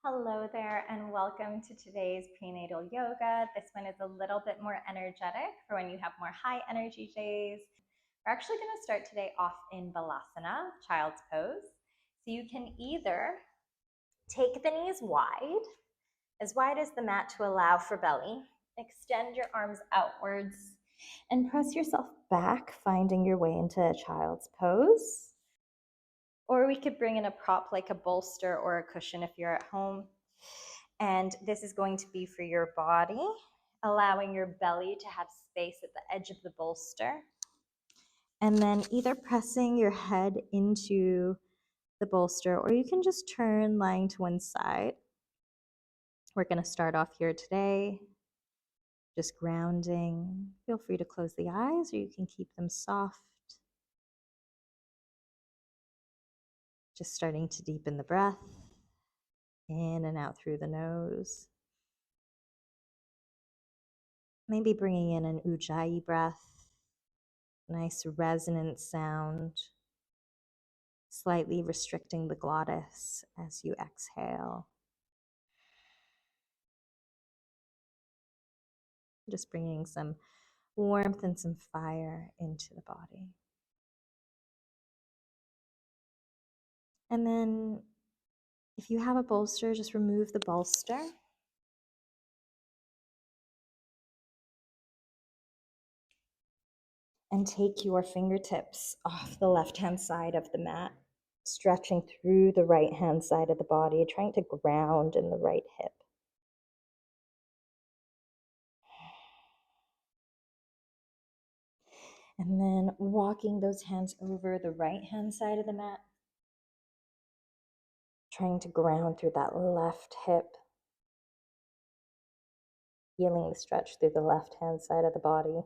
Hello there, and welcome to today's prenatal yoga. This one is a little bit more energetic for when you have more high energy days. We're actually going to start today off in Balasana, child's pose. So you can either take the knees wide as the mat to allow for belly, extend your arms outwards, and press yourself back, finding your way into child's pose. Or we could bring in a prop like a bolster or a cushion if you're at home. And this is going to be for your body, allowing your belly to have space at the edge of the bolster. And then either pressing your head into the bolster, or you can just turn lying to one side. We're going to start off here today, just grounding. Feel free to close the eyes, or you can keep them soft. Just starting to deepen the breath in and out through the nose. Maybe bringing in an ujjayi breath, nice resonant sound, slightly restricting the glottis as you exhale. Just bringing some warmth and some fire into the body. And then if you have a bolster, just remove the bolster. And take your fingertips off the left-hand side of the mat, stretching through the right-hand side of the body, trying to ground in the right hip. And then walking those hands over the right-hand side of the mat, trying to ground through that left hip, feeling the stretch through the left-hand side of the body.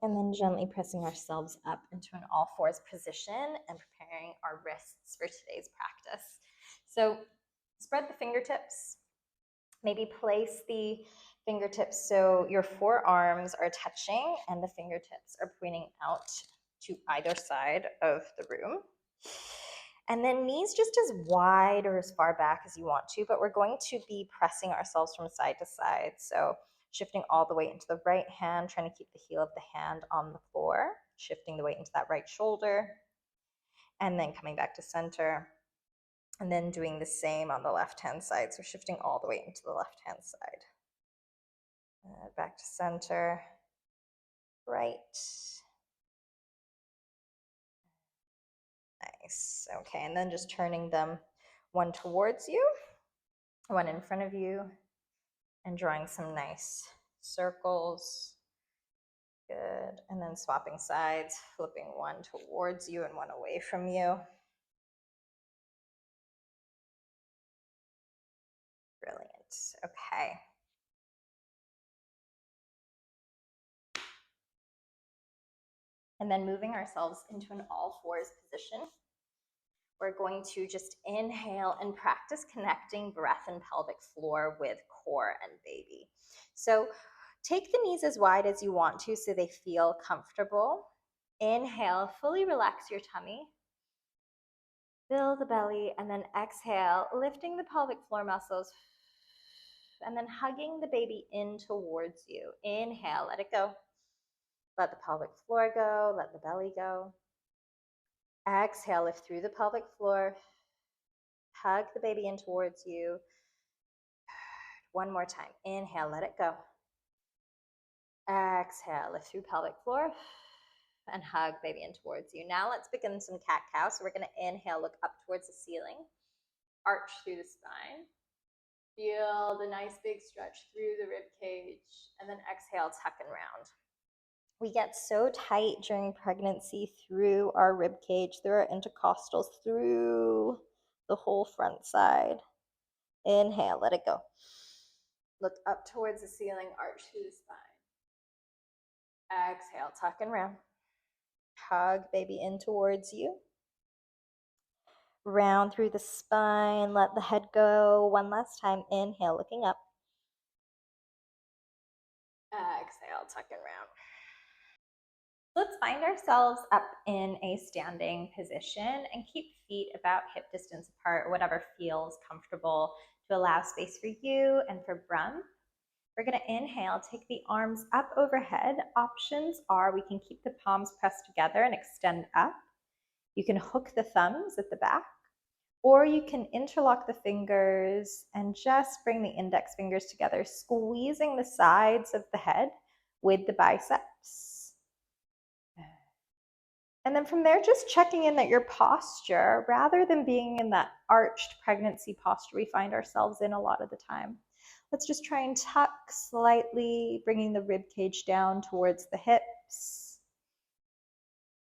And then gently pressing ourselves up into an all fours position and preparing our wrists for today's practice. So spread the fingertips. Maybe place the fingertips so your forearms are touching and the fingertips are pointing out to either side of the room. And then knees just as wide or as far back as you want to, but we're going to be pressing ourselves from side to side. So shifting all the weight into the right hand, trying to keep the heel of the hand on the floor, shifting the weight into that right shoulder, and then coming back to center. And then doing the same on the left-hand side. So shifting all the way into the left-hand side. Back to center, right. Nice. Okay, and then just turning them one towards you, one in front of you, and drawing some nice circles. Good. And then swapping sides, flipping one towards you and one away from you. Brilliant. Okay. And then moving ourselves into an all fours position. We're going to just inhale and practice connecting breath and pelvic floor with core and baby. So take the knees as wide as you want to so they feel comfortable. Inhale, fully relax your tummy. Fill the belly, and then exhale, lifting the pelvic floor muscles, and then hugging the baby in towards you. Inhale, let it go. Let the pelvic floor go, let the belly go. Exhale, lift through the pelvic floor. Hug the baby in towards you. One more time. Inhale, let it go. Exhale, lift through pelvic floor and hug baby in towards you. Now let's begin some cat-cow. So we're going to inhale, look up towards the ceiling, arch through the spine. Feel the nice big stretch through the rib cage, and then exhale, tuck and round. We get so tight during pregnancy through our rib cage, through our intercostals, through the whole front side. Inhale, let it go. Look up towards the ceiling, arch through the spine. Exhale, tuck and round. Hug baby in towards you. Round through the spine, let the head go. One last time, inhale, looking up. Exhale, tuck and round. Let's find ourselves up in a standing position and keep feet about hip distance apart, or whatever feels comfortable to allow space for you and for Brahm. We're going to inhale, take the arms up overhead. Options are we can keep the palms pressed together and extend up. You can hook the thumbs at the back, or you can interlock the fingers and just bring the index fingers together, squeezing the sides of the head with the biceps. And then from there, just checking in that your posture, rather than being in that arched pregnancy posture we find ourselves in a lot of the time, let's just try and tuck slightly, bringing the rib cage down towards the hips,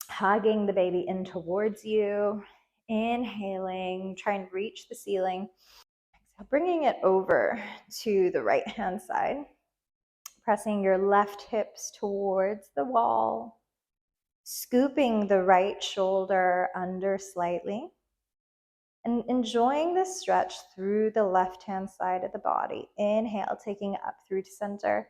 hugging the baby in towards you, inhaling, try and reach the ceiling, bringing it over to the right hand side, pressing your left hips towards the wall, scooping the right shoulder under slightly, and enjoying this stretch through the left-hand side of the body. Inhale, taking it up through to center.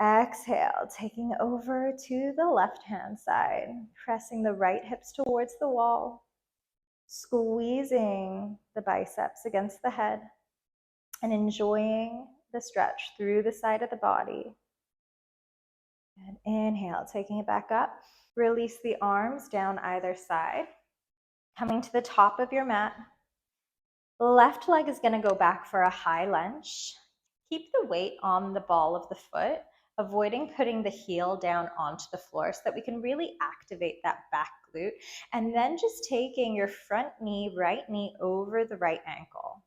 Exhale, taking it over to the left-hand side, pressing the right hips towards the wall, squeezing the biceps against the head, and enjoying the stretch through the side of the body. And inhale, taking it back up. Release the arms down either side. Coming to the top of your mat. The left leg is going to go back for a high lunge. Keep the weight on the ball of the foot, avoiding putting the heel down onto the floor so that we can really activate that back glute. And then just taking your front knee, right knee over the right ankle.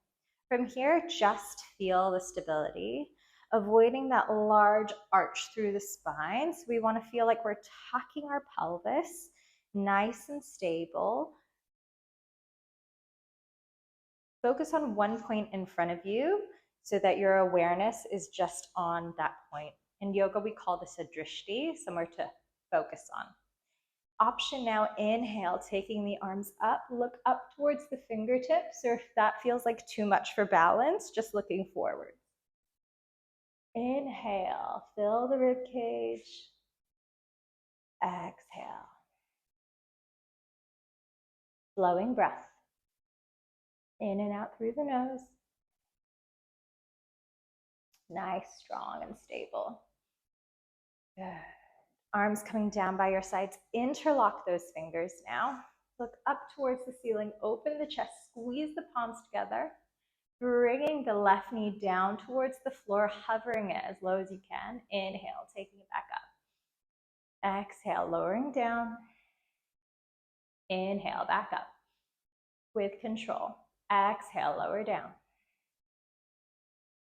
From here, just feel the stability, avoiding that large arch through the spine. So we want to feel like we're tucking our pelvis, nice and stable. Focus on one point in front of you so that your awareness is just on that point. In yoga, we call this a drishti, somewhere to focus on. Option now, inhale, taking the arms up, look up towards the fingertips, or if that feels like too much for balance, just looking forward. Inhale, fill the rib cage. Exhale. Flowing breath. In and out through the nose. Nice, strong, and stable. Good. Arms coming down by your sides. Interlock those fingers now. Look up towards the ceiling. Open the chest. Squeeze the palms together. Bringing the left knee down towards the floor, hovering it as low as you can. Inhale, taking it back up. Exhale, lowering down. Inhale, back up. With control. Exhale, lower down.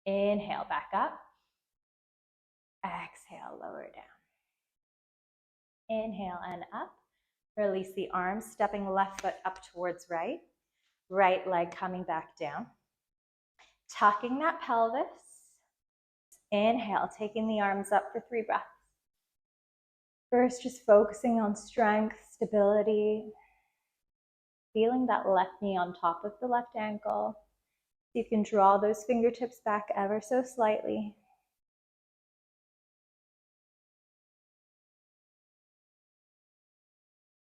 Inhale, back up. Exhale, lower down. Inhale and up. Release the arms, stepping left foot up towards right. Right leg coming back down. Tucking that pelvis. Inhale, taking the arms up for 3 breaths. First, just focusing on strength, stability. Feeling that left knee on top of the left ankle. You can draw those fingertips back ever so slightly.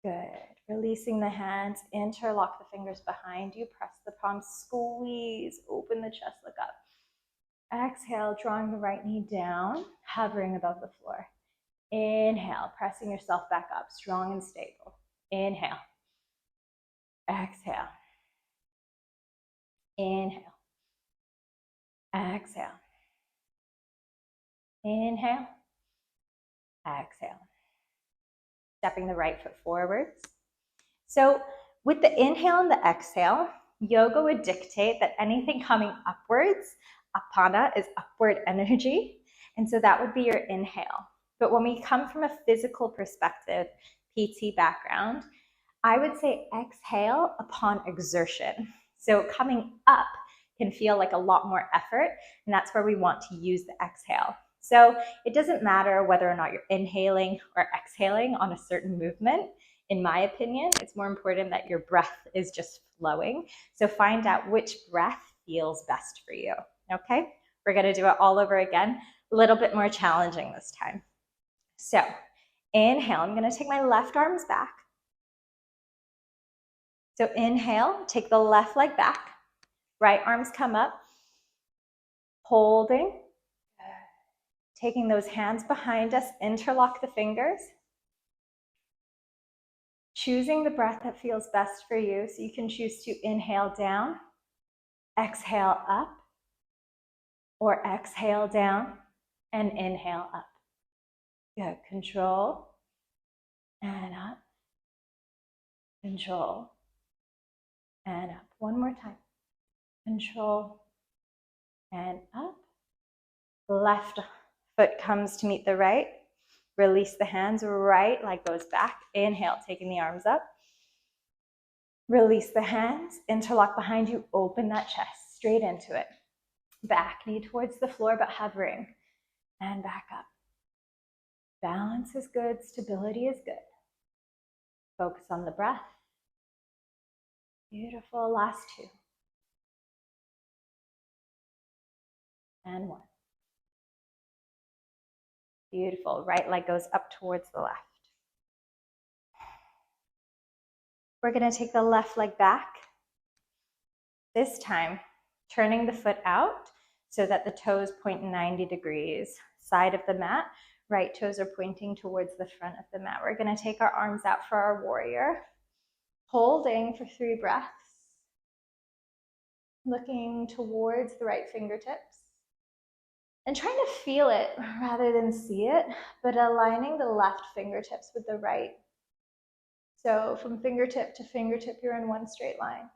Good. Releasing the hands, interlock the fingers behind you, press the palms, squeeze, open the chest, look up. Exhale, drawing the right knee down, hovering above the floor. Inhale, pressing yourself back up, strong and stable. Inhale. Exhale. Inhale. Exhale. Inhale. Exhale. Stepping the right foot forwards. So with the inhale and the exhale, yoga would dictate that anything coming upwards, apana is upward energy, and so that would be your inhale. But when we come from a physical perspective, PT background, I would say exhale upon exertion. So coming up can feel like a lot more effort, and that's where we want to use the exhale. So it doesn't matter whether or not you're inhaling or exhaling on a certain movement. In my opinion, it's more important that your breath is just flowing. So find out which breath feels best for you, okay? We're gonna do it all over again, a little bit more challenging this time. So Inhale, I'm going to take my left arms back. So inhale, take the left leg back. Right arms come up. Holding. Taking those hands behind us, interlock the fingers. Choosing the breath that feels best for you. So you can choose to inhale down, exhale up, or exhale down and inhale up. Good. Control and up. Control and up. One more time. Control and up. Left foot comes to meet the right. Release the hands. Right leg goes back. Inhale, taking the arms up. Release the hands. Interlock behind you. Open that chest straight into it. Back knee towards the floor, but hovering. And back up. Balance is good. Stability is good. Focus on the breath. Beautiful. Last two. And one. Beautiful. Right leg goes up towards the left. We're going to take the left leg back. This time, turning the foot out so that the toes point 90 degrees. Side of the mat. Right toes are pointing towards the front of the mat. We're going to take our arms out for our warrior. Holding for 3 breaths. Looking towards the right fingertips. And trying to feel it rather than see it, but aligning the left fingertips with the right. So from fingertip to fingertip, you're in one straight line.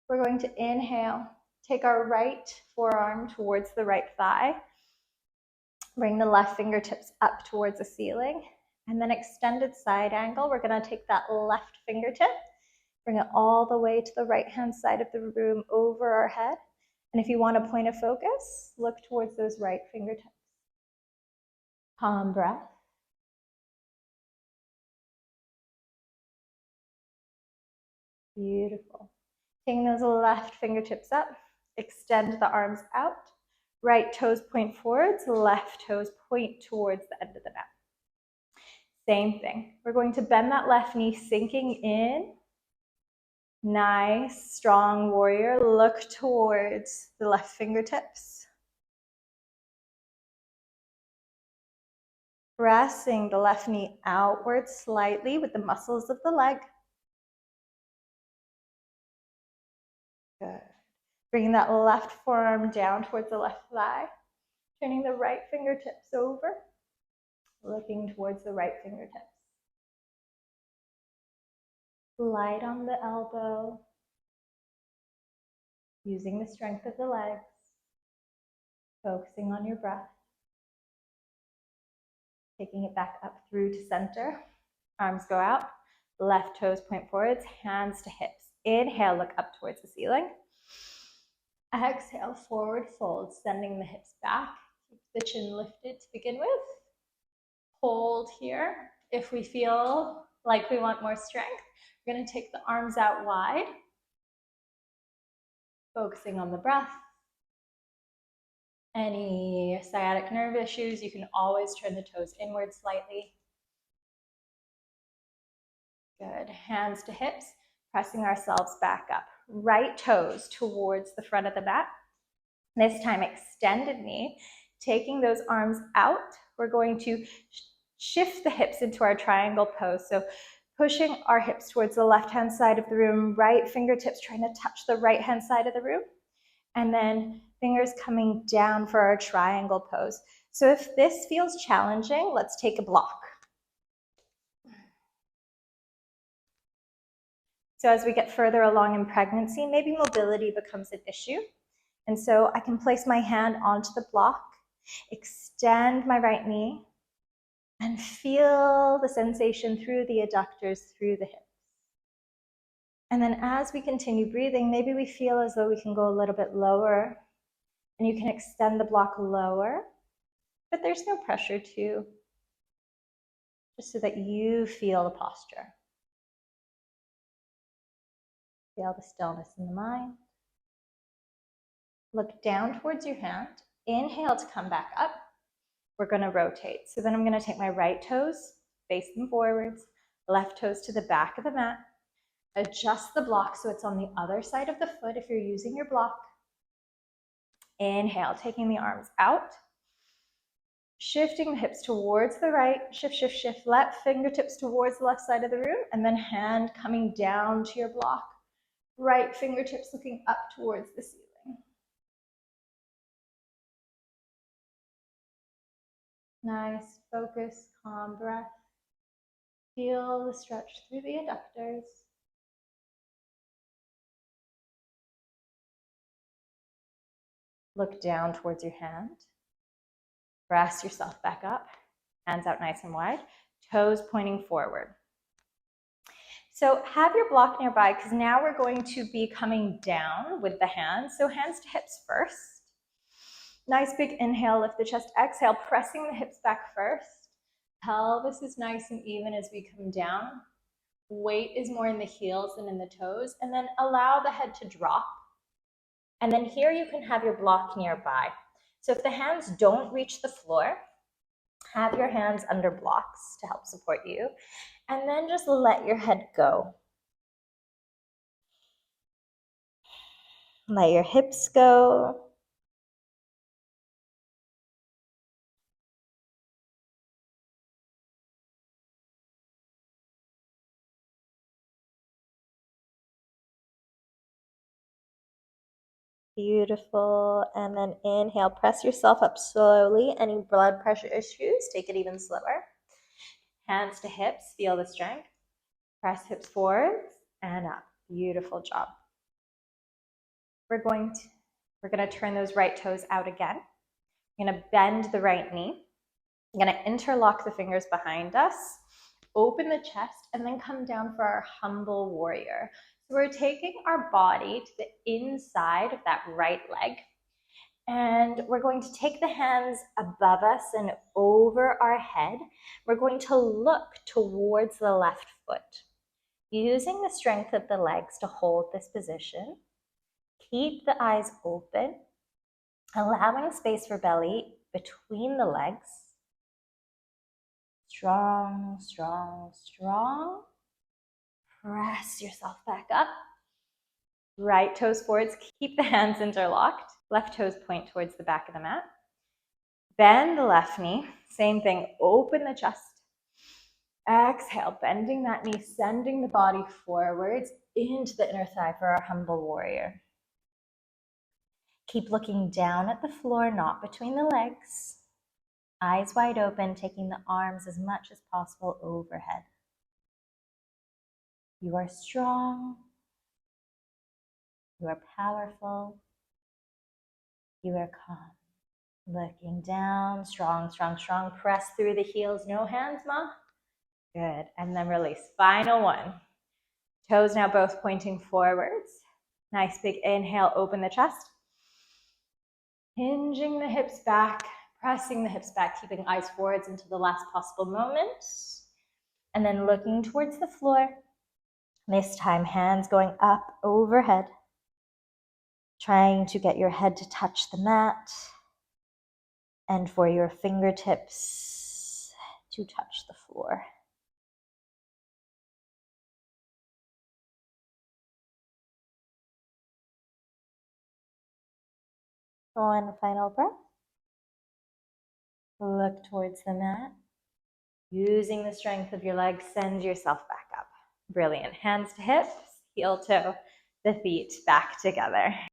We're going to inhale, take our right forearm towards the right thigh. Bring the left fingertips up towards the ceiling. And then extended side angle, we're going to take that left fingertip, bring it all the way to the right-hand side of the room over our head. And if you want a point of focus, look towards those right fingertips. Calm breath. Beautiful. Taking those left fingertips up, extend the arms out. Right toes point forwards, left toes point towards the end of the mat. Same thing. We're going to bend that left knee, sinking in. Nice, strong warrior. Look towards the left fingertips. Pressing the left knee outward slightly with the muscles of the leg. Good. Bringing that left forearm down towards the left thigh. Turning the right fingertips over. Looking towards the right fingertips. Light on the elbow. Using the strength of the legs. Focusing on your breath. Taking it back up through to center. Arms go out. Left toes point forwards, hands to hips. Inhale, look up towards the ceiling. Exhale, forward fold, sending the hips back. Keep the chin lifted to begin with. Hold here. If we feel like we want more strength, we're going to take the arms out wide. Focusing on the breath. Any sciatic nerve issues, you can always turn the toes inward slightly. Good. Hands to hips, pressing ourselves back up. Right toes towards the front of the mat. This time, extended knee. Taking those arms out, we're going to shift the hips into our triangle pose. So pushing our hips towards the left-hand side of the room, right fingertips trying to touch the right-hand side of the room. And then fingers coming down for our triangle pose. So if this feels challenging, let's take a block. So as we get further along in pregnancy, maybe mobility becomes an issue. And so I can place my hand onto the block, extend my right knee, and feel the sensation through the adductors, through the hips. And then as we continue breathing, maybe we feel as though we can go a little bit lower, and you can extend the block lower, but there's no pressure to, just so that you feel the posture. Feel the stillness in the mind. Look down towards your hand. Inhale to come back up. We're going to rotate. So then I'm going to take my right toes, face them forwards, left toes to the back of the mat. Adjust the block so it's on the other side of the foot if you're using your block. Inhale, taking the arms out. Shifting the hips towards the right, shift, shift, shift, left fingertips towards the left side of the room, and then hand coming down to your block. Right fingertips looking up towards the ceiling. Nice, focus, calm breath. Feel the stretch through the adductors. Look down towards your hand. Press yourself back up. Hands out nice and wide. Toes pointing forward. So have your block nearby because now we're going to be coming down with the hands. So hands to hips first. Nice big inhale, lift the chest. Exhale, pressing the hips back first. Pelvis is nice and even as we come down. Weight is more in the heels than in the toes. And then allow the head to drop. And then here you can have your block nearby. So if the hands don't reach the floor, have your hands under blocks to help support you. And then just let your head go. Let your hips go. Beautiful. And then inhale, press yourself up slowly. Any blood pressure issues, take it even slower. Hands to hips, feel the strength. Press hips forwards and up. Beautiful job. We're going to turn those right toes out again. We're going to bend the right knee. I'm going to interlock the fingers behind us, open the chest, and then come down for our humble warrior. So we're taking our body to the inside of that right leg, and we're going to take the hands above us and over our head. We're going to look towards the left foot, using the strength of the legs to hold this position. Keep the eyes open, allowing space for belly between the legs. Strong, strong, strong. Press yourself back up. Right toes forwards. Keep the hands interlocked. Left toes point towards the back of the mat. Bend the left knee. Same thing. Open the chest. Exhale, bending that knee, sending the body forwards into the inner thigh for our humble warrior. Keep looking down at the floor, not between the legs. Eyes wide open, taking the arms as much as possible overhead. You are strong. You are powerful. You are calm. Looking down, strong, strong, strong. Press through the heels. No hands, ma. Good. And then release. Final one. Toes now both pointing forwards. Nice big inhale, open the chest. Hinging the hips back, pressing the hips back, keeping eyes forwards into the last possible moment. And then looking towards the floor. This time, hands going up overhead. Trying to get your head to touch the mat. And for your fingertips to touch the floor. One final breath. Look towards the mat. Using the strength of your legs, send yourself back up. Brilliant. Hands to hips, heel toe, the feet back together.